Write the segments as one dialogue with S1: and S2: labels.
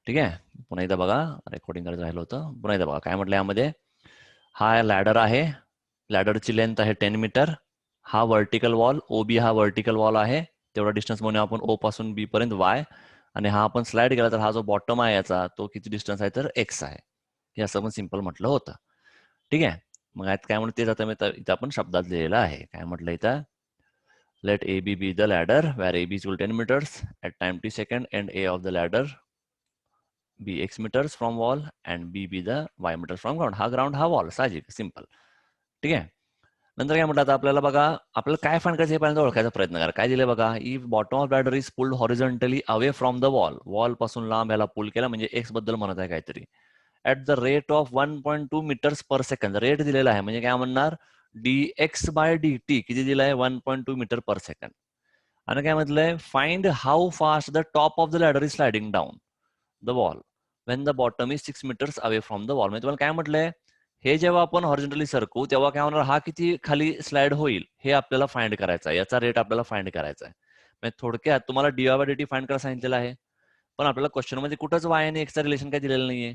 S1: ठीक आहे. पुन्हा एकदा बघा, रेकॉर्डिंग करायचं राहिलं होतं. पुन्हा एकदा बघा काय म्हटलं यामध्ये. हा लॅडर आहे, लॅडरची लेंथ आहे 10 मीटर. हा व्हर्टिकल वॉल, ओबी हा व्हर्टिकल वॉल आहे, तेवढा डिस्टन्स म्हणून आपण ओ पासून बी पर्यंत वाय. आणि हा आपण स्लाइड केला तर हा जो बॉटम आहे याचा तो किती डिस्टन्स आहे तर एक्स आहे. हे असं पण सिंपल म्हटलं होतं. ठीक आहे. मग आता काय म्हणते, तेच आता इथं आपण शब्दात लिहिलेलं आहे. काय म्हटलं इथं, let AB be the ladder where AB is equal to 10 meters at time t second and A of the ladder be x meters from wall and B be the y meters from ground. हा ground हा wall, साहजिक simple. ठीक आहे. नंतर काय म्हटलं, आता आपल्याला बघा आपल्याला काय फाइंड करायचं हे पहिल्यांदा ओळखायचा प्रयत्न करा. काय दिले बघा, if bottom of ladder is pulled horizontally away from the wall, wall पासून लांब याला पुल केला म्हणजे एक्स बद्दल म्हणत आहे काहीतरी, at the rate of 1.2 metres per second. Rate दिलेला आहे म्हणजे काय म्हणणार, dx बाय dt किती दिलाय 1.2 मीटर पर सेकंड. आणि काय म्हटलंय, find how fast the top of the ladder is sliding down the wall when the bottom is 6 metres away from the wall. म्हणजे तुम्हाला काय म्हटलंय, हे जेव्हा आपण हॉरिझॉन्टली सरकू तेव्हा काय होणार, हा किती खाली स्लाइड होईल हे आपल्याला फाइंड करायचं आहे, याचा रेट आपल्याला फाइंड करायचा आहे. म्हणजे थोडक्यात तुम्हाला dy बाय dt फाइंड करायला सांगितलेलं आहे, पण आपल्याला क्वेश्चन मध्ये कुठंच y आणि x चा रिलेशन काय दिलेलं नाहीये.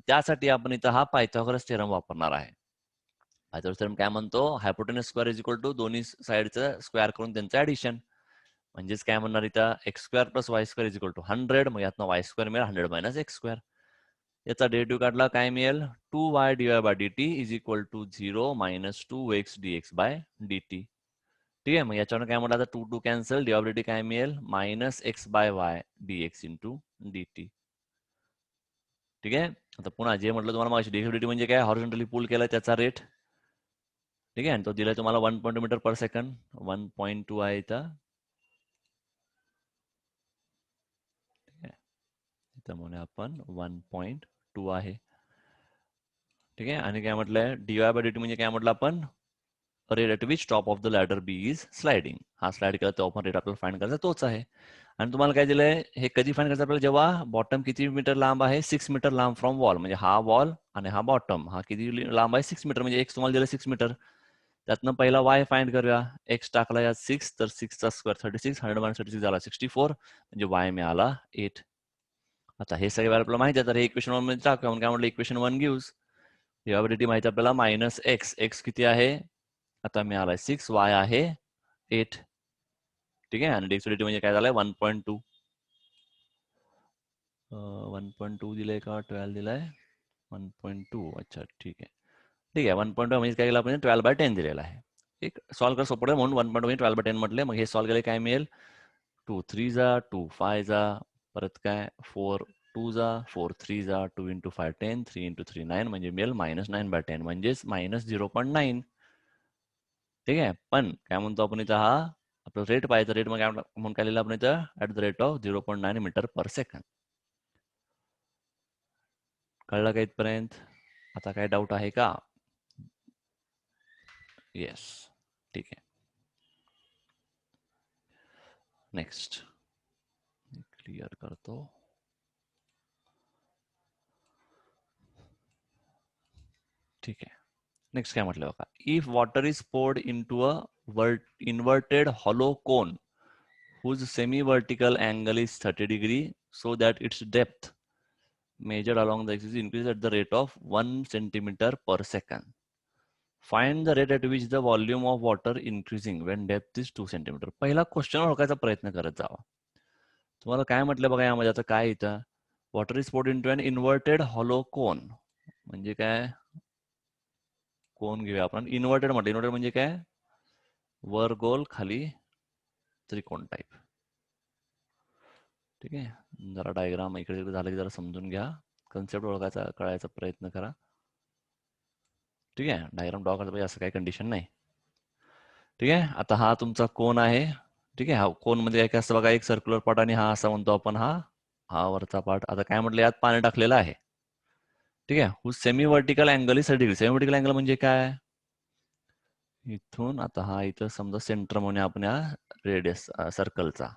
S1: त्यासाठी आपण इथं हा पायथागोरस थेरम वापरणार आहे. पायथागोरस थेरम काय म्हणतो, hypotenuse square is equal to दोन्ही साइडचं स्क्वेअर करून त्यांचं ऍडिशन. म्हणजेच काय म्हणणार इथं, x square plus y square is equal to 100. मग यातनं वाय स्क्वेअर मिळेल 100 मायनस एक्स स्क्वेअर. याचा डेरिव्हेटिव्ह काढला काय मिळेल, 2y dy by dt is equal to 0 minus 2x dx by dt. ठीक आहे. मग याच्यावर काय म्हटलं, आता 2 2 कॅन्सल, dy बाय dt काय मिळेल, minus x by y dx into dt. ठीक आहे. आता पुन्हा जे म्हटलं तुम्हाला मग dx dt म्हणजे काय, हॉरिझॉन्टली पुल केला त्याचा रेट. ठीक आहे. आणि तो दिलाय तुम्हाला 1.2 मीटर पर सेकंड, 1.2 आहे इथं. त्यामुळे आपण 1.2 आहे. ठीक आहे. आणि काय म्हटलंय, dy बाय dt म्हणजे काय म्हटलं आपण, rate at which top of the ladder be is sliding. हा स्लाइड केला तो आपण रेट आपल्याला फाइंड करायचा तोच आहे. आणि तुम्हाला काय दिलंय, हे कधी फाइंड करायचं आपल्याला, जेव्हा बॉटम किती मीटर लांब आहे, 6 मीटर लांब फ्रॉम वॉल. म्हणजे हा वॉल आणि हा बॉटम हा किती लांब आहे, 6 मीटर. म्हणजे एक्स तुम्हाला दिलं 6 मीटर. त्यातनं पहिला वाय फाइंड करूया. एक्स टाकला यात 6, तर 6 चा स्क्वेअर 36, 100 मायनस 36 झाला 64, म्हणजे वाय मिळाला 8. आता हे सगळे आपल्याला माहिती आहे, तर हे इक्वेशन 1 मध्ये टाका. काय म्हटलं, इक्वेशन 1 गिव्स डी माहिती आपल्याला, मायनस एक्स, एक्स किती आहे आता मिळालाय 6, वाय आहे 8. ठीक आहे. आणि dx dt म्हणजे काय झालंय 1.2. 1.2 दिलंय का 12 दिलाय, 1.2. अच्छा ठीक आहे. ठीक आहे. 1.2 म्हणजे काय केलं आपण, 12 बाय 10 दिलेला आहे. एक सॉल्व कर सोपं म्हणून 1.2 म्हणजे 12 बाय 10 म्हटले. मग हे सॉल्व केले काय मिळेल, 2 3 जा 2 5 जा, परत काय 4 2 जा 4 3 जा, 2 इंटू 5 10, 3 इंटू 3 9, म्हणजे मिळेल मायनस 9 बाय 10 म्हणजेच मायनस 0.9. ठीक आहे. पण काय म्हणतो आपण इथं, हा आपलं रेट पाहिजे, रेट मग म्हणून काय लिहिलं आपण इथं, at the rate of 0.9 metre per second. कळलं का इथपर्यंत? आता काय डाऊट आहे का? येस. ठीक आहे. नेक्स्ट क्लिअर करतो. ठीक आहे. नेक्स्ट काय म्हटलं बघा, if water is poured into a inverted hollow cone whose semi-vertical angle is 30 degree so that its depth measured along the axis increases at the rate of 1 centimeter per second. Find the rate at which the volume of water increasing when depth is 2 centimeter. पहिला question ओळखायचा प्रयत्न करत जावा. तुम्हाला काय म्हटलं बघा यामध्ये, आता काय इथं, water is poured into an inverted hollow cone. म्हणजे काय, कोन घेऊया आपण, इन्व्हर्टेड म्हटलं, इन्व्हर्टेड म्हणजे काय, वर गोल खाली त्रिकोण टाईप. ठीक आहे. जरा डायग्राम इकडे तिकडे झालं की जरा समजून घ्या, कन्सेप्ट ओळखायचा कळायचा प्रयत्न करा. ठीक आहे. डायग्राम ड्रॉ करायचं पाहिजे असं काही कंडिशन नाही. ठीक आहे. आता हा तुमचा कोन आहे. ठीक आहे. हा कोन मध्ये काय असतं बघा, एक सर्क्युलर पार्ट आणि हा असा म्हणतो आपण, हा हा वरचा पार्ट. आता काय म्हटलं, यात पाणी टाकलेलं आहे. ठीक आहे. हु semi vertical angle is 30 degree. Semi vertical angle म्हणजे काय, इथून आता हा इथं समजा सेंटर म्हणून आपण या रेडियस सर्कलचा.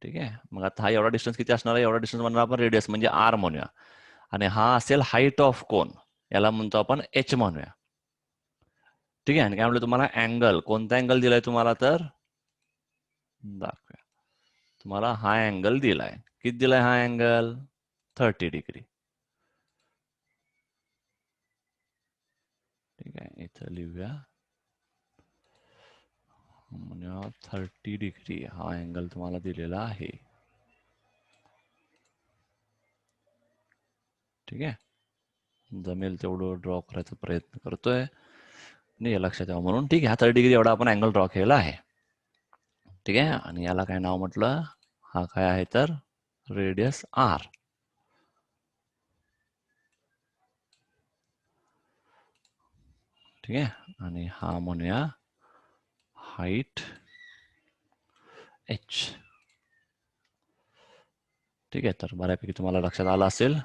S1: ठीक आहे. मग आता हा एवढा डिस्टन्स किती असणार आहे, एवढा डिस्टन्स म्हणणार आपण रेडियस म्हणजे आर म्हणूया. आणि हा असेल हाईट ऑफ कोन, याला म्हणतो आपण एच म्हणूया. ठीक आहे. आणि काय म्हटलं तुम्हाला, अँगल, कोणता अँगल दिलाय तुम्हाला तर दाखवूया. तुम्हाला हा अँगल दिलाय. किती दिलाय हा अँगल? 30 डिग्री. ठीक आहे, इथं लिहूया म्हणूया 30 डिग्री हा अँगल तुम्हाला दिलेला आहे. ठीक आहे, जमेल तेवढं ड्रॉ करायचा प्रयत्न करतोय. नाही लक्षात ठेवा म्हणून. ठीक आहे, हा 30 डिग्री एवढा आपण अँगल ड्रॉ केला आहे. ठीक आहे, आणि याला काय नाव म्हटलं? हा काय आहे तर रेडियस आर. ठीक आहे, आणि हा म्हणूया हाईट एच. ठीक आहे, तर बऱ्यापैकी तुम्हाला लक्षात आलं असेल.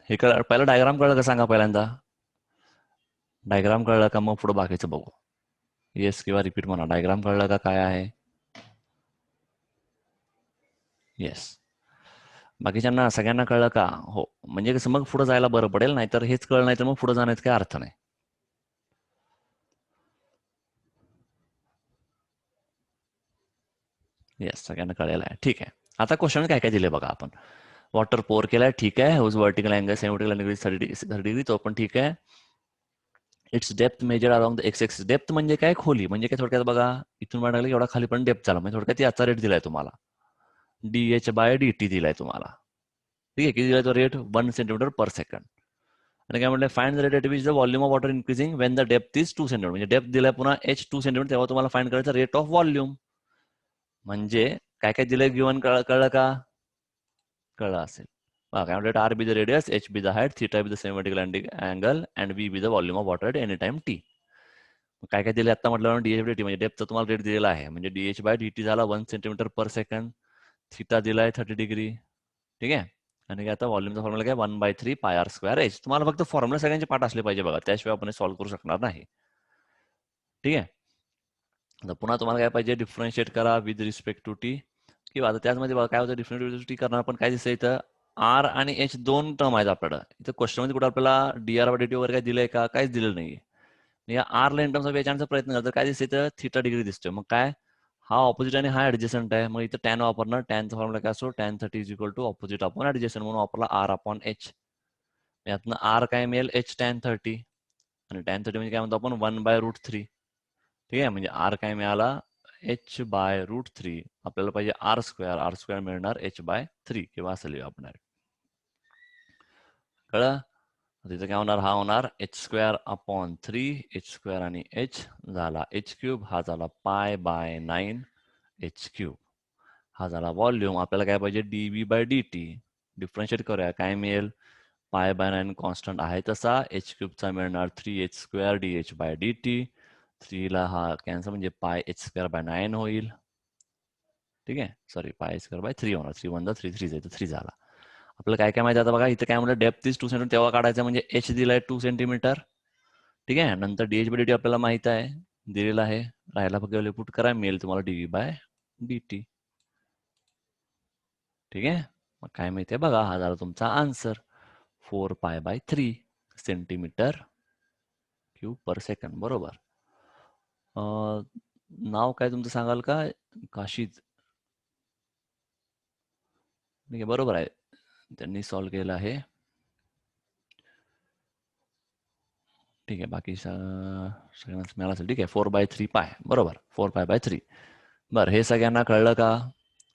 S1: हे पहिला डायग्राम कळलं का सांगा पहिल्यांदा? डायग्राम कळलं का मग पुढे बाकीचं बघू. येस किंवा रिपीट म्हणा. डायग्राम कळलं का काय आहे? येस. बाकीच्यांना सगळ्यांना कळलं का? हो. म्हणजे कसं मग पुढे जायला बरं पडेल, नाहीतर हेच कळलं नाही तर मग पुढे जाण्यात काही अर्थ नाही. येस, सगळ्यांना कळलेलं आहे. ठीक आहे, आता क्वेश्चन काय काय दिले बघा आपण. वॉटर पोअर केलाय, ठीक आहे. Whose vertical angle 70 degree 30 degree, तो पण ठीक आहे. Its depth measure around the x axis. Depth म्हणजे काय? खोली. म्हणजे काय थोडक्यात बघा, इथून म्हणाले एवढा खाली पण डेप्थ झाला, म्हणजे थोडक्यात याचा रेट दिलाय तुम्हाला. DH/dt दिलाय तुम्हाला. ठीक आहे, किती दिलाय तो रेट? 1 सेंटीमीटर पर सेकंड. आणि काय म्हटलं? Find the rate at which the volume of water increasing Wien the depth is 2 centimetre. म्हणजे डेप्थ दिलाय पुन्हा H 2 सेंटीमीटर, तेव्हा तुम्हाला फाइंड करायचं रेट ऑफ व्हॉल्यूम. म्हणजे काय काय दिलंय गिवन, कळलं का? कळलं असेल. काय म्हणतात? R be the radius, h be the height, theta be the symmetrical angle, and v be the volume of water at any time t. काय काय दिले आता म्हटलं? DH/dt म्हणजे डेप्थचा तुम्हाला रेट दिलेला आहे. म्हणजे DH/dt झाला 1 सेंटीमीटर पर सेकंड. थीटा दिलाय 30 डिग्री. ठीक आहे, आणि आता व्हॉल्यूमचा फॉर्म्युला काय? 1/3 पाय आर स्क्वेअर एच. तुम्हाला फक्त फॉर्म्युला सगळ्यांचे पाठ असले पाहिजे बघा, त्याशिवाय आपण सॉल्व्ह करू शकणार नाही. ठीक आहे, आता पुन्हा तुम्हाला काय पाहिजे? डिफरन्शिएट करा विथ रिस्पेक्ट टू टी. किंवा आता त्याचमध्ये बघा काय होतं, डिफरन्शिएट टी करणार पण काय दिसतं इथं? आर आणि एच दोन टर्म आहेत आपल्याला इथं. क्वेश्चनमध्ये कुठं आपल्याला dr/dt वगैरे काय दिलंय का? काहीच दिलेलं नाहीये. या आर ला इन टर्म्स ऑफ याच्याचा प्रयत्न करतो, काय दिसतं इथं? थीटा डिग्री दिसतोय. मग काय? हा ऑपोजिट आणि हा ऍडजस्टंट आहे. मग इथं टॅन वापरणार. टॅनचा फॉर्म्युला काय असतो? tan 30 is equal to opposite upon adjacent, म्हणून वापरला आर अपॉन एच. यातनं आर काय मिळेल? H tan 30. आणि tan 30 म्हणजे काय म्हणतो आपण? 1/√3. ठीक आहे, म्हणजे आर काय मिळाला? h/√3. आपल्याला पाहिजे आर स्क्वेअर. आर स्क्वेअर मिळणार h/3 किंवा असं लिहू आपण. कळलं? तिथं काय होणार? हा होणार h²/3. h² आणि h झाला h³. हा झाला π/9 h³. हा झाला व्हॉल्यूम. आपल्याला काय पाहिजे? dV/dt. डिफरन्शिएट करूया, काय मिळेल? π/9 कॉन्स्टंट आहे तसा. h³ चा मिळणार 3h² dH/dt. 3 ला हा कॅन्सल म्हणजे πh²/9 होईल. ठीक आहे, सॉरी πh²/3 होणार. 3 1 3 3 3 झाला. आपल्याला काय काय माहिती आता बघा, इथं काय म्हणलं? डेप्थ इज 2 सेंटीमीटर, तेव्हा काढायचं म्हणजे h दिलाय 2 सेंटीमीटर. ठीक आहे, नंतर DH/dt आपल्याला माहित आहे, दिलेला आहे. राहायला फक्त पुट करा, मिळेल तुम्हाला dV/dt. ठीक आहे, मग काय माहितीये बघा, हा झाला तुमचा आन्सर. 4π/3 सेंटीमीटर क्यूब पर सेकंड. बरोबर. नाव काय तुमचं सांगाल का? काशीद. ठीक आहे, बरोबर आहे, त्यांनी सॉल्व्ह केलं आहे. ठीक आहे, बाकी सगळ्यांना मिळालं असेल. ठीक आहे, 4/3 पाय. बरोबर, 4π/3. बरं, हे सगळ्यांना कळलं का?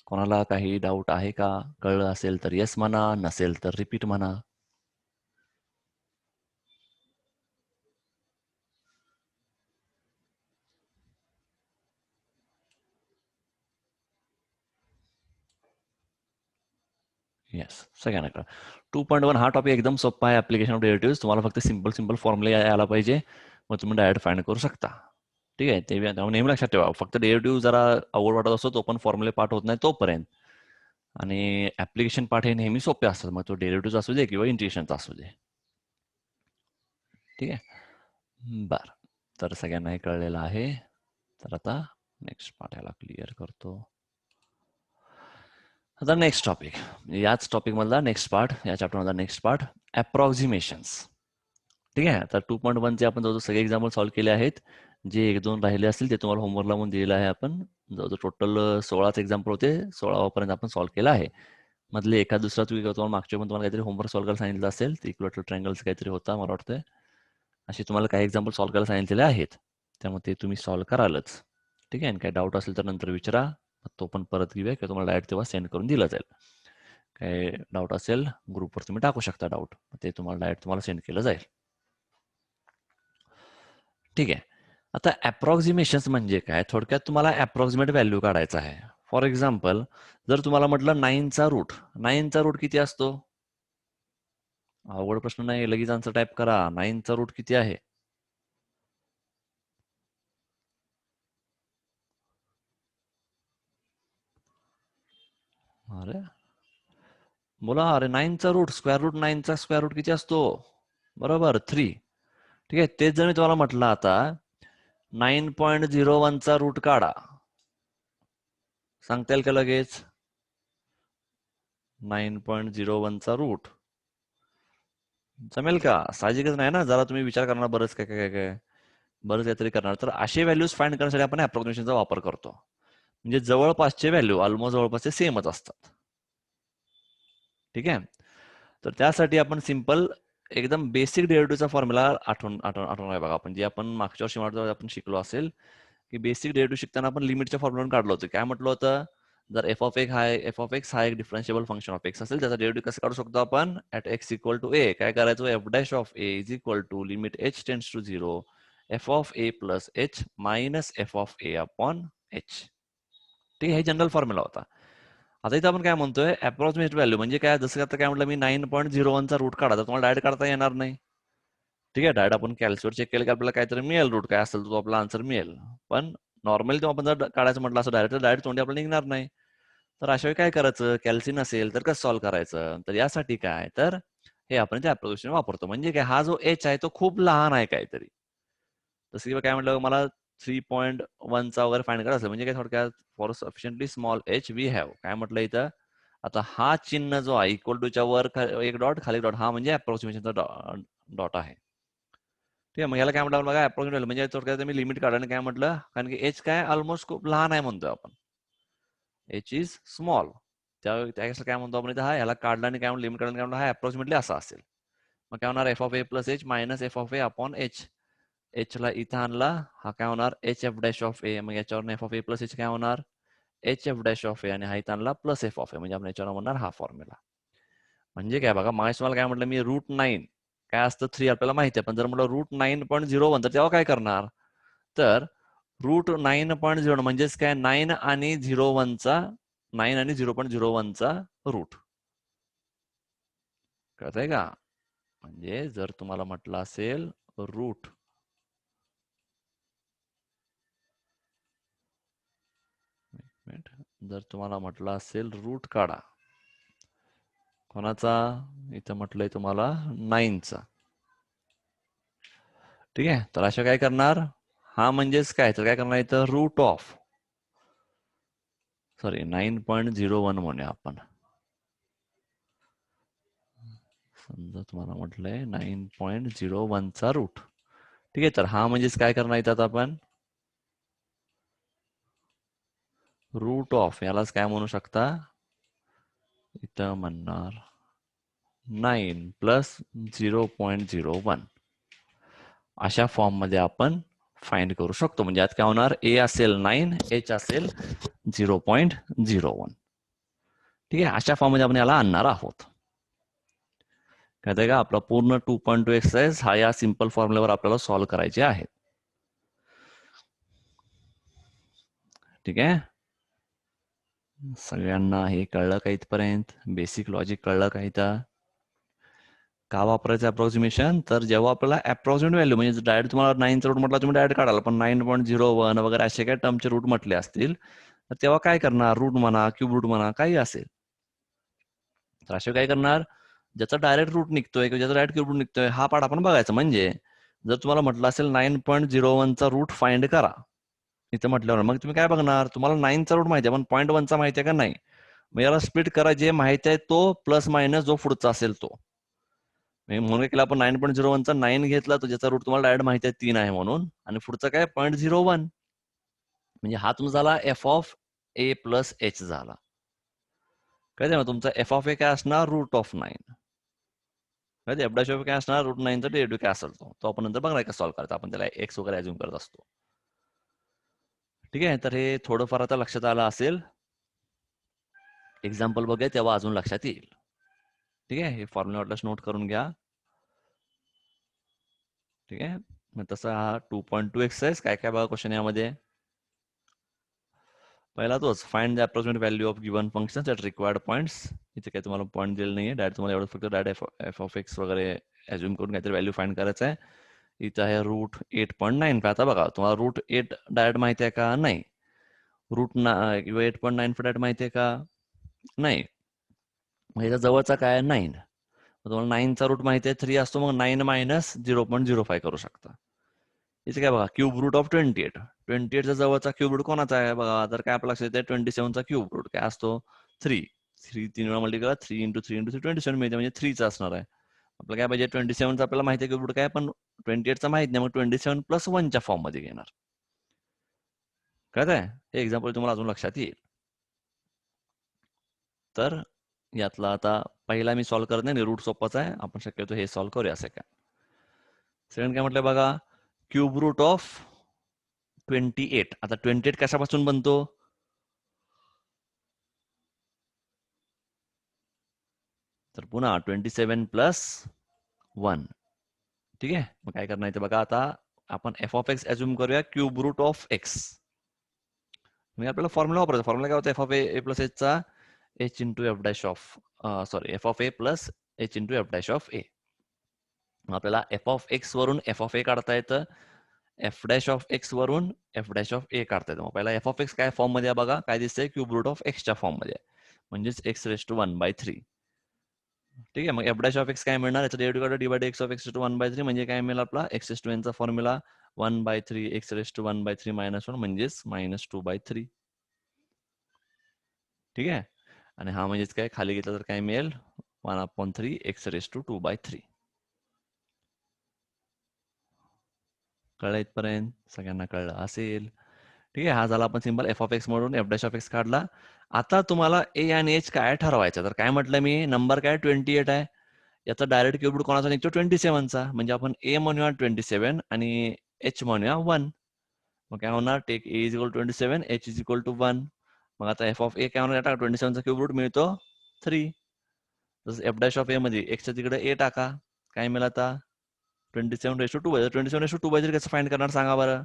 S1: कोणाला काही डाऊट आहे का? कळलं असेल तर येस म्हणा, नसेल तर रिपीट म्हणा. येस, सगळ्यांना कळलं. 2.1 हा टॉपिक एकदम सोपा आहे. Application of derivative. तुम्हाला फक्त सिंपल फॉर्म्युला यायला पाहिजे, मग तुम्ही डायरेक्ट फाइंड करू शकता. ठीक आहे, ते नेहमी लक्षात ठेवा. फक्त डेरिव्हेटिव्ह जरा अवघड वाटत असतो, तो पण फॉर्म्युले पाठ होत नाही तोपर्यंत. आणि ऍप्लिकेशन पाठ हे नेहमी सोपे असतात, मग तो डेरिव्हेटिव्ह असू दे किंवा इंटिग्रेशनचा असू दे. ठीक आहे, बर. तर सगळ्यांना हे कळलेलं आहे. तर आता नेक्स्ट पार्ट याला क्लिअर करतो. आता नेक्स्ट टॉपिक, याच टॉपिक मधला नेक्स्ट पार्ट, या चॅप्टर मधला नेक्स्ट पार्ट, अप्रॉक्सिमेशन्स. ठीक आहे, तर 2.1 चे आपण जवळजवळ सगळे एक्झाम्पल सॉल्व्ह केले आहेत. जे 1-2 राहिले असतील ते तुम्हाला होमवर्कला म्हणून दिलेलं आहे आपण. जवळजवळ टोटल 16च एक्झाम्पल होते. 16वा पर्यंत आपण सॉल्व्ह केला आहे. मधले एखाद दुसरा तुम्हाला मागच्या पण तुम्हाला काहीतरी होमवर्क सॉल्व्ह करायला सांगितलं असेल. ते इक्वेटोरियल ट्रायंगल्स काहीतरी होता मला वाटतंय. असे तुम्हाला काही एक्झाम्पल सॉल्व्ह करायला सांगितलेले आहेत. त्यामुळे ते तुम्ही सॉल्व्ह करालच. ठीक आहे. आणि काही डाऊट असेल तर नंतर विचारा. तो पण परत घेऊया किंवा तुम्हाला डायरेक्ट तेव्हा सेंड करून दिला जाईल. काही डाऊट असेल ग्रुपवर तुम्ही टाकू शकता डाऊट. ते तुम्हाला डायरेक्ट तुम्हाला सेंड केलं जाईल. ठीक आहे. आता अप्रॉक्सिमेशन्स म्हणजे काय? थोडक्यात तुम्हाला अप्रॉक्सिमेट व्हॅल्यू काढायचा आहे. फॉर एक्झाम्पल जर तुम्हाला म्हटलं 9चा रूट किती असतो? अवघड प्रश्न नाही, लगेच आन्सर टाईप करा. 9चा रूट किती आहे? अरे बोला, अरे 9चा रूट स्क्वेअर रूट किती असतो? बरोबर 3. ठीक आहे. तेच जर मी तुम्हाला म्हटलं आता 9.01चा रूट काढा, सांगता येईल का लगेच? 9.01चा रूट जमेल का? साहजिकच नाही ना. जरा तुम्ही विचार करणार, बरंच काय बरंच काहीतरी करणार. तर असे व्हॅल्यूज फाइंड करण्यासाठी आपण अप्रॉक्सिमेशनचा वापर करतो. म्हणजे जवळपासचे व्हॅल्यू ऑलमोस्ट जवळपासचे सेमच असतात. ठीक आहे. तर त्यासाठी आपण सिंपल एकदम बेसिक डेरिव्हेटिव्हचा फॉर्म्युला आठवण बघा. आपण जे आपण मागच्या वर्षी आपण शिकलो असेल की बेसिक डेरिव्हेटिव्ह शिकताना आपण लिमिटच्या फॉर्म्युलावरून काढलं होतं. काय म्हटलं होतं? जर एफ ऑफ एक्स हा एक डिफरन्शिएबल फंक्शन ऑफ एक्स असेल, त्याचा डेरिव्हेटिव्ह कसं काढू शकतो आपण? At x equal to a काय करायचं? F dash of a is equal to limit h tends to 0 f of a plus h minus f of a upon h. ठीक आहे. हे जनरल फॉर्म्युला होता. आता इथं आपण काय म्हणतोय? अप्रॉक्सिमेट व्हॅल्यू म्हणजे काय? जसं आता काय म्हटलं मी 9.01चा रूट काढा, तर तुम्हाला डायरेक्ट काढता येणार नाही. ठीक आहे. डायरेक्ट आपण कॅल्क्युलेटर चेक केलं की आपल्याला काहीतरी मिळेल, रूट काय असेल तो आपला आन्सर मिळेल. पण नॉर्मली तो आपण जर काढायचं म्हटलं असं डायरेक्ट तोंडी आपल्याला निघणार नाही. तर अशा वेळी काय करायचं? कॅल्सी नसेल तर कसं सॉल्व्ह करायचं? तर यासाठी काय, तर हे आपण ते अप्रोक्सिमेशन वापरतो. म्हणजे काय, हा जो एच आहे तो खूप लहान आहे काहीतरी. जसं की काय म्हटलं, मला 3.1चा वगैरे फाइंड करायचं म्हणजे काय, थोडक्यात for sufficiently small H we have काय म्हटलं इथं. आता हा चिन्ह जो आहे इक्वल टूच्या वर एक डॉट खाली डॉट, हा म्हणजे अप्रॉक्सिमेशनचा डॉट आहे. ठीक आहे. मग याला काय म्हटलं बघा, अप्रॉक्सिमेट म्हणजे थोडक्यात मी लिमिट काढायला काय म्हटलं, कारण की एच काय ऑलमोस्ट खूप लहान आहे म्हणतोय आपण. H is small. त्यावेळेस काय म्हणतो आपण इथं, हा ह्याला काढला आणि काय म्हणतो लिमिट काढला, काय म्हणतो हा अप्रॉक्सिमेटली असा असेल. मग काय होणार? F of a plus h minus f of a upon H. H ला इथं आणला, हा काय होणार? एच एफ डॅश ऑफ ए. मग याच्यावर F of a plus H काय होणार? एच एफ डॅश ऑफ ए. आणि हा इथं आणला प्लस एफ ऑफ ए. म्हणजे आपण याच्यावर म्हणणार हा फॉर्म्युला. म्हणजे काय बघा, मागाशी तुम्हाला काय म्हटलं मी, रूट 9 काय असतं 3 आपल्याला माहिती आहे. पण जर म्हटलं रूट 9.01 तर तेव्हा काय करणार? तर रूट 9.01 म्हणजेच काय, 9 आणि 0.01चा रूट. कळतंय का? म्हणजे जर तुम्हाला म्हटलं असेल रूट जर तुम्हाला म्हटलं असेल रूट काढा कोणाचा, इथं म्हटलंय तुम्हाला 9चा. ठीक आहे. तर अशा काय करणार, हा म्हणजेच काय, तर काय करणार इथं रूट ऑफ 9.01 म्हणूया आपण. समजा तुम्हाला म्हटलंय 9.01चा रूट. ठीक आहे. तर हा म्हणजेच काय करणार इथं आता आपण रूट ऑफ, यालाच काय म्हणू शकता इथं म्हणणार 9 प्लस 0.01. अशा फॉर्म मध्ये आपण फाइंड करू शकतो. म्हणजे यात काय होणार, ए असेल 9, एच असेल 0.01. ठीक आहे. अशा फॉर्म मध्ये आपण याला आणणार आहोत. कळतंय का? आपला पूर्ण 2.2 एक्सरसाइज हा या सिंपल फॉर्म्युल्यावर आपल्याला सॉल्व्ह करायचे आहे. ठीक आहे. सगळ्यांना हे कळलं का इथपर्यंत? बेसिक लॉजिक कळलं का इथं? का वापरायचं अप्रॉक्सिमेशन? तर जेव्हा आपल्याला अप्रॉक्सिमेट व्हॅल्यू म्हणजे डायरेक्ट तुम्हाला 9चा रूट म्हटला तुम्ही डायरेक्ट काढाल, पण 9.01 वगैरे असे काही टर्मचे रूट म्हटले असतील तर तेव्हा काय करणार, रूट म्हणा क्यूब रूट म्हणा काही असेल, तर असे काय करणार, ज्याचा डायरेक्ट रूट निघतोय किंवा ज्याचा डायरेक्ट क्यूब रूट निघतोय हा पार्ट आपण बघायचा. म्हणजे जर तुम्हाला म्हटलं असेल 9.01चा रूट फाइंड करा इथं म्हटल्यावर, मग तुम्ही काय बघणार, तुम्हाला 9चा रूट माहिती आहे पण 0.1चा माहिती आहे का नाही. मग याला स्प्लिट करा, जे माहिती आहे तो प्लस मायनस जो पुढचा असेल तो. म्हणून काय केलं आपण 9.01चा 9 घेतला, तर ज्याचा रूट तुम्हाला डायरेक्ट माहिती आहे 3 आहे म्हणून, आणि पुढचा काय 0.01, म्हणजे हा तुमचा झाला f of a plus h झाला. कळते ना, तुमचा एफ ऑफ ए काय असणार, root of 9. F dash of काय असणार, रूट 9चा डेरिव्हेटिव्ह काय असेल तो आपण नंतर बघणार का सॉल्व्ह करायचा. आपण त्याला एक्स वगैरे अज्युम करत असतो. ठीक आहे, तर हे थोडंफार आता लक्षात आलं असेल. एक्झाम्पल बघूया तेव्हा अजून लक्षात येईल. ठीक आहे, हे फॉर्म्युला वाटल्यास नोट करून घ्या. ठीक आहे, मग तसा हा 2.2 एक्सरसाइज काय काय बघा क्वेश्चन यामध्ये. पहिला तोच, find the approximate value of given functions at required points. इथे काही तुम्हाला पॉईंट दिले नाहीये, डायरेक्ट तुम्हाला एवढं फक्त डायरेक्ट एफ ऑफ एक्स वगैरे अज्युम करून काहीतरी व्हॅल्यू फाइंड करायचं आहे. इथं आहे रूट 8.9. आता बघा, तुम्हाला रूट 8 डायरेक्ट माहिती आहे का, नाही. रूट 8.9 डायरेक्ट माहिती आहे का, नाही. मग याच्या जवळचा काय आहे, 9. तुम्हाला 9चा रूट माहिती आहे 3 असतो, मग 9 मायनस 0.05 करू शकता. इथे काय बघा, क्यूब रूट ऑफ 28. 28चा जवळचा क्यूब रूट कोणाचा आहे बघा, तर काय आपल्या लक्षात येते, 27चा क्यूब रूट काय असतो, 3. 3 वेळा मल्टी करा, 3 इंटू 3 इंटू 3 27 मिळते, म्हणजे 3चा असणार आहे. आपल्याला काय पाहिजे, 27चा आपल्याला माहिती आहे क्यूब रूट काय, पण 28चा माहित नाही, मग 27 प्लस 1च्या फॉर्म मध्ये घेणार. कळत आहे, हे एक्झाम्पल तुम्हाला अजून लक्षात येईल. तर यातला आता पहिला मी सॉल्व्ह करत नाही, रूट सोपाच आहे, आपण शक्यतो हे सॉल्व्ह करूया सेकंड. सेकंड काय म्हटलं बघा, क्यूब रूट ऑफ 28. आता 28 कशापासून बनतो, तर पुन्हा 27 प्लस 1. ठीक आहे, मग काय करणार ते बघा, आता आपण एफ ऑफ एक्स अज्युम करूया क्यूब रूट ऑफ एक्स. म्हणजे आपल्याला फॉर्म्युला वापरायचा. फॉर्म्युला काय होता, एफ ऑफ ए प्लस एचचा h into f dash of, sorry, f of a plus h into f dash of a. आपल्याला एफ ऑफ एक्स वरून f of a काढता येतं, एफ डॅश ऑफ एक्स वरून f dash of a काढता येतं. मग पहिला एफ ऑफ एक्स काय फॉर्म मध्ये बघा, काय दिसतंय, क्यूब रूट ऑफ एक्सच्या फॉर्म मध्ये, म्हणजेच एक्स रेस टू 1/3. ठीक आहे, मग एफ डॅश ऑफ एक्स काय मिळणार, याचा derivative divide x of x to 1/3, म्हणजे काय मिळेल आपला एक्स रेस टू एनचा फॉर्म्युला 1/3 एक्स रेस टू 1/3 -1, म्हणजेच -2/3. ठीक आहे, आणि हा म्हणजेच काय खाली घेतलं तर काय मिळेल, 1/3 एक्स रेस टू 2/3. कळलं इथपर्यंत, सगळ्यांना कळलं असेल. ठीक आहे, हा झाला आपण सिंपल एफ ऑफ एक्स म्हणून एफ डॅश ऑफ एक्स काढला. आता तुम्हाला ए आणि एच काय ठरवायचं, तर काय म्हटलं मी, नंबर काय 28 आहे, याचा डायरेक्ट क्यूब रूट कोणाचा निघतो, 27चा. म्हणजे आपण ए म्हणूया 27 आणि एच म्हणूया 1. मग काय होणार, take a is equal 27, h is equal to 1. मग आता एफ ऑफ ए काय होणार, टाका 27चा क्यूब रूट मिळतो 3. तसं एफ डॅश ऑफ ए मध्ये एक्सच्या तिकडे ए टाका, काय मिळेल आता 27/2. 27/2 कसं फाइंड करणार सांगा बरं,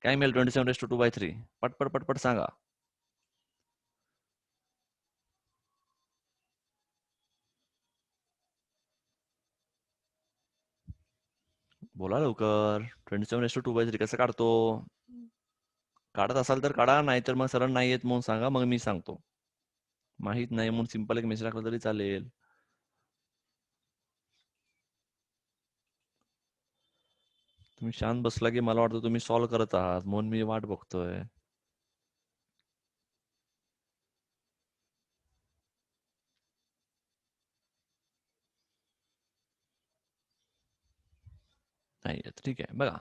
S1: काय मिळेल 27/2/3, पटपट पटपट सांगा. बोला लवकर, 27/2/3 कसं काढतो, काढत असाल तर काढा, नाहीतर मग सरळ नाही येत म्हणून सांगा, मग मी सांगतो. माहित नाही म्हणून सिंपल एक मेसेज टाकला तरी चालेल. तुम्ही शांत बसला की मला वाटतं तुम्ही सॉल्व्ह करत आहात, म्हणून मी वाट बघतोय. नाही येत, ठीक आहे बघा,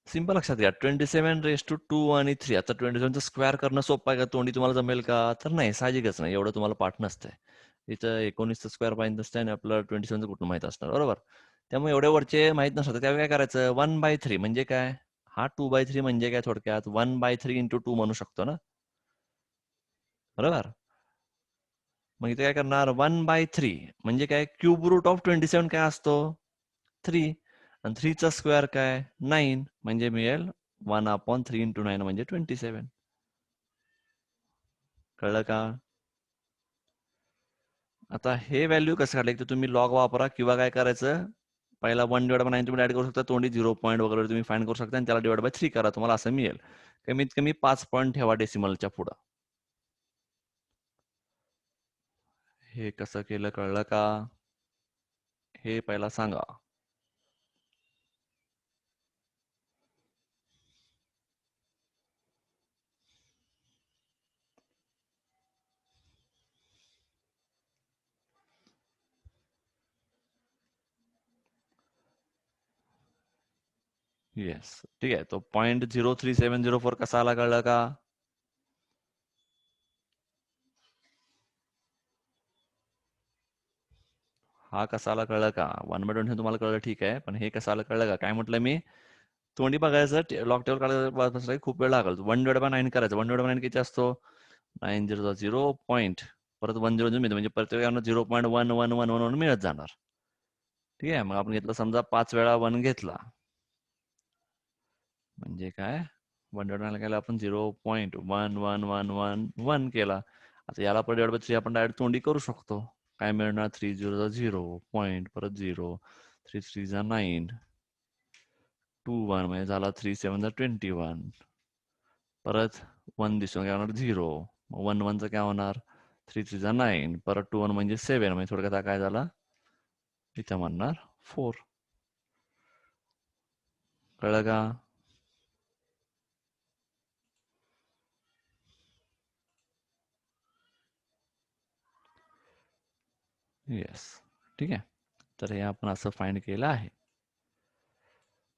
S1: सिंपल लक्षात घ्या, 27/2 आणि 3. आता 27चा स्क्वेअर करणं सोपं आहे का, तोंडी तुम्हाला जमेल का, तर नाही, साहजिकच नाही, एवढं तुम्हाला पाठ नसतंय. इथं 19चा स्क्वेअर माहित नसतंय आणि आपल्याला 27चं कुठं माहित असणार, बरोबर. त्यामुळे एवढे वरचे माहित नसतं, त्यावेळी काय करायचं, 1/3 म्हणजे काय, हा 2/3 म्हणजे काय, थोडक्यात 1/3 इंटू 2 म्हणू शकतो ना, बरोबर. मग इथे काय करणार, 1/3 म्हणजे काय, क्यूब रूट ऑफ 27 काय असतो, 3. आणि 3चा स्क्वेअर काय, 9, म्हणजे मिळेल 1/3 इंटू 9 म्हणजे 27. कळलं का. आता हे व्हॅल्यू कसं काढलं, तर तुम्ही लॉग वापरा किंवा काय करायचं, पहिला 1/9 तुम्ही ऍड करू शकता, तोंडी 0 पॉईंट वगैरे तुम्ही फाइंड करू शकता, आणि त्याला डिवाइड बाय 3 करा, तुम्हाला असं मिळेल. कमीत कमी 5 पॉईंट ठेवा डेसिमलच्या पुढं. हे कसं केलं कळलं का, हे पहिला सांगा. येस, ठीक आहे. तो 0.03704 कसा आला कळलं का? हा कसा आला कळलं का? 1/20 तुम्हाला कळलं, ठीक आहे. पण हे कसं आलं कळलं का? काय म्हटलं मी? तोंडी बघायचं, लॉग टेबल काढायचं खूप वेळ लागेल. 1/9 करायचं. 1/9 किती असतो? 9 पॉईंट, परत 1 0 मिळतं, म्हणजे प्रत्येकानं 0.1111 मिळत जाणार. ठीक आहे. मग आपण घेतलं समजा 5 वेळा 1 घेतला, म्हणजे काय? 1/9 केला आपण 0.1111 केला. आता याला पण डिवाइड बाय 3 आपण डायरेक्ट तोंडी करू शकतो. काय मिळणार? 3 0 0 पॉईंट, परत 0, 3 3 9, 2 1 म्हणजे झाला 3 7 21, परत 1 दिसून काय होणार? 0. मग 1 1 चं काय होणार? 3 3 9, परत 2 1 म्हणजे 7, म्हणजे थोडक्यात काय झाला? इथे म्हणणार 4. कळलं का? येस, ठीक आहे. तर हे आपण असं फाइंड केलं आहे.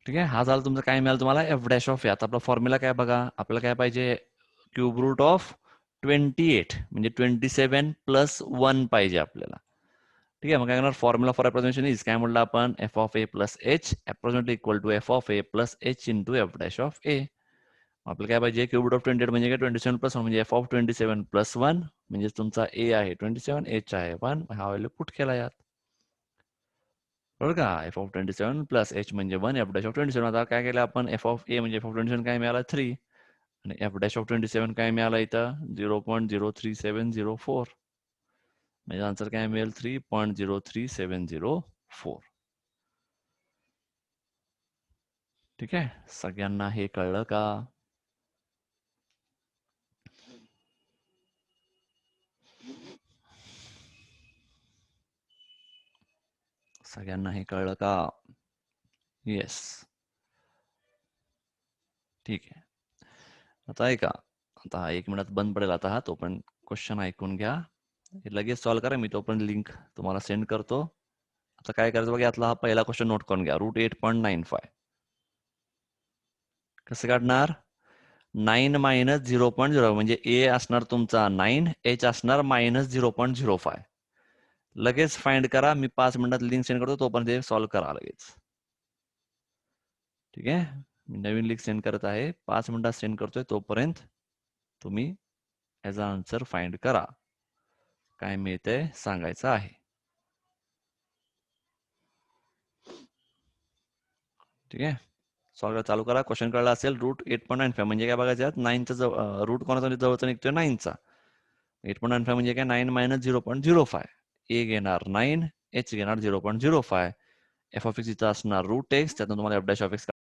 S1: ठीक आहे. हा झाला तुमचं. काय मिळालं तुम्हाला? एफ डॅश ऑफ ए. आता आपला फॉर्म्युला काय बघा. आपल्याला काय पाहिजे? क्यूब रूट ऑफ 28, म्हणजे 27 प्लस 1 पाहिजे आपल्याला. ठीक आहे. मग काय करणार? फॉर्म्युला फॉर अप्रॉक्सिमेशन इज, काय म्हटलं आपण? F of a plus h approximately equal to f of a plus h into f dash of a. आपल्याला काय पाहिजे? क्यूब रूट ऑफ 28 म्हणजे काय? 27 प्लस 1 म्हणजे एफ ऑफ 27 प्लस 1, म्हणजे तुमचा ए आहे 27, एच आहे 1. हा व्हॅल्यू पुट केला यात. बरोबर का? एफ ऑफ 27 प्लस एच म्हणजे 1, एफ डॅश ऑफ 27. आता काय केलं आपण? एफ ऑफ ए म्हणजे एफ ऑफ 27 काय मिळाला? 3, आणि एफ डॅश ऑफ 27 काय मिळाला इथं? 0.03704. म्हणजे आन्सर काय मिळेल? 3.03704. ठीक आहे. सगळ्यांना हे कळलं का? सगळ्यांना हे कळलं का? येस, ठीक आहे. आता ऐका, आता 1 मिनिट बंद पडेल आता हा, तो पण क्वेश्चन ऐकून घ्या. हे लगेच सॉल्व्ह करा. मी तो पण लिंक तुम्हाला सेंड करतो. आता काय करायचं बघा, यातला हा पहिला क्वेश्चन नोट करून घ्या. √8.95 कसं काढणार? 9 मायनस 0.0, म्हणजे ए असणार तुमचा 9, एच असणार -0.05. लगेच फाइंड करा. मी 5 मिनिटात लिंक सेंड करतो, तोपर्यंत ते सॉल्व्ह करा लगेच. ठीक आहे. मी नवीन लिंक सेंड करत आहे, 5 मिनिटात सेंड करतोय, तोपर्यंत तुम्ही याचा आन्सर फाइंड करा. काय मिळतंय सांगायचं आहे. ठीक आहे. सॉल्व्ह चालू करा. क्वेश्चन कळला असेल. √8.95 म्हणजे काय बघायचं? 9चा रूट कोणाचा जवळचा निघतोय? 9चा. 8.95 म्हणजे काय? 9 मायनस 0.05. ए घेणार 9, एच घेणार 0.05. एफ ऑफ एक्स इथं असणार √x, त्यातून तुम्हाला एफ डॅश ऑफ एक्स